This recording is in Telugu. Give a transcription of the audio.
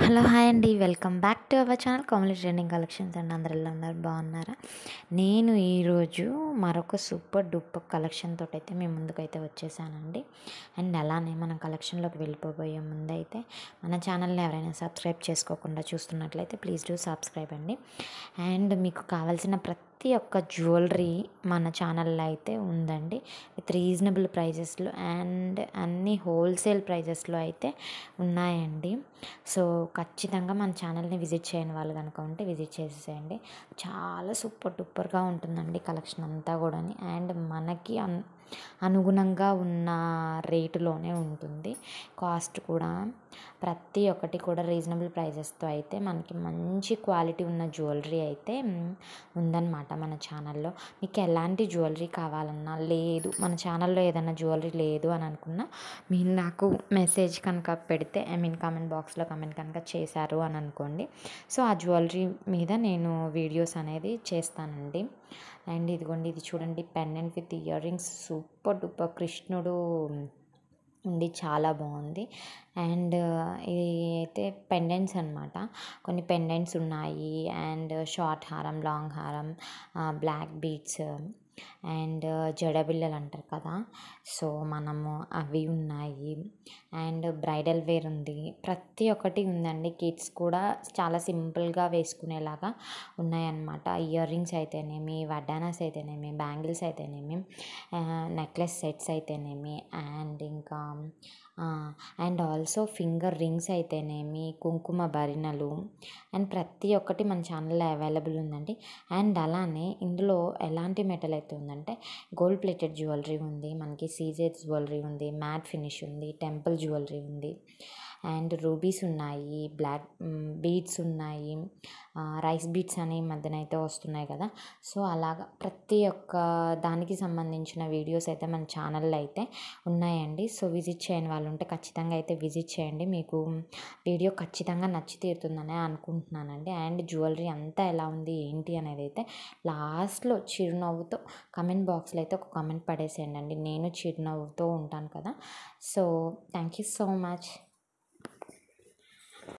హలో హాయ్ అండి, welcome back to our channel Komali trending collections అండి. అందరూ ఎలా ఉన్నారు, బాగున్నారా? నేను ఈరోజు మరొక సూపర్ డూపర్ కలెక్షన్ తోటి అయితే మీ ముందుకైతే వచ్చేసానండి. అండ్ అలానే మనం కలెక్షన్లోకి వెళ్ళిపోయే ముందైతే మన ఛానల్ని ఎవరైనా సబ్స్క్రైబ్ చేసుకోకుండా చూస్తున్నట్లయితే ప్లీజ్ డూ సబ్స్క్రైబ్ అండి. అండ్ మీకు కావాల్సిన ప్రతి ఒక్క జ్యువెలరీ మన ఛానల్లో అయితే ఉందండి, విత్ రీజనబుల్ ప్రైజెస్లో అండ్ అన్ని హోల్సేల్ ప్రైజెస్లో అయితే ఉన్నాయండి. సో ఖచ్చితంగా మన ఛానల్ని విజిట్ చేయని వాళ్ళు కనుక ఉంటే విజిట్ చేసేసేయండి. చాలా సూపర్ డూపర్గా ఉంటుందండి కలెక్షన్ అంతా కూడా. అండ్ మనకి అనుగుణంగా ఉన్న రేటులోనే ఉంటుంది. కాస్ట్ కూడా ప్రతి ఒక్కటి కూడా రీజనబుల్ ప్రైజెస్తో అయితే మనకి మంచి క్వాలిటీ ఉన్న జ్యువెలరీ అయితే ఉందన్నమాట మన ఛానల్లో. మీకు ఎలాంటి జ్యువెలరీ కావాలన్నా, లేదు మన ఛానల్లో ఏదైనా జ్యువెలరీ లేదు అని అనుకున్నా మీరు నాకు మెసేజ్ కనుక పెడితే, కామెంట్ బాక్స్లో కమెంట్ కనుక చేశారు అని అనుకోండి, సో ఆ జ్యువెలరీ మీద నేను వీడియోస్ అనేది చేస్తానండి. అండ్ ఇదిగోండి, ఇది చూడండి, pendant with ear rings super duper కృష్ణుడు ఉంది, చాలా బాగుంది. అండ్ ఇది అయితే పెండెంట్స్ అనమాట. కొన్ని పెండెంట్స్ ఉన్నాయి అండ్ షార్ట్ హారం, లాంగ్ హారం, బ్లాక్ బీడ్స్ అండ్ జడబిళ్ళలు అంటారు కదా, సో మనము అవి ఉన్నాయి. అండ్ బ్రైడల్ వేర్ ఉంది, ప్రతి ఒక్కటి ఉందండి. కిడ్స్ కూడా చాలా సింపుల్గా వేసుకునేలాగా ఉన్నాయన్నమాట. ఇయర్ రింగ్స్ అయితేనేమి, వడ్డానాస్ అయితేనేమి, బ్యాంగిల్స్ అయితేనేమి, నెక్లెస్ సెట్స్ అయితేనేమి, అండ్ ఇంకా అండ్ ఆల్సో ఫింగర్ రింగ్స్ అయితేనేమి, కుంకుమ భరిణలు అండ్ ప్రతి ఒక్కటి మన ఛానల్లో అవైలబుల్ ఉందండి. అండ్ అలానే ఇందులో ఎలాంటి మెటల్ అయితే ఉందంటే, గోల్డ్ ప్లేటెడ్ జ్యువెలరీ ఉంది, మనకి సీజెడ్ జ్యువెలరీ ఉంది, మ్యాట్ ఫినిష్ ఉంది, టెంపుల్ జ్యువెలరీ ఉంది, అండ్ రూబీస్ ఉన్నాయి, బ్లాక్ బీడ్స్ ఉన్నాయి, రైస్ బీడ్స్ అని ఈ మధ్యన అయితే వస్తున్నాయి కదా, సో అలాగా ప్రతి ఒక్క దానికి సంబంధించిన వీడియోస్ అయితే మన ఛానల్లో అయితే ఉన్నాయండి. సో విజిట్ చేయని వాళ్ళు ఉంటే ఖచ్చితంగా అయితే విజిట్ చేయండి. మీకు వీడియో ఖచ్చితంగా నచ్చి తీరుతుందనే అనుకుంటున్నానండి. అండ్ జ్యువెలరీ అంతా ఎలా ఉంది ఏంటి అనేది అయితే లాస్ట్లో చిరునవ్వుతో కమెంట్ బాక్స్లో అయితే ఒక కమెంట్ పడేసేయండి అండి. నేను చిరునవ్వుతో ఉంటాను కదా. So thank you so much.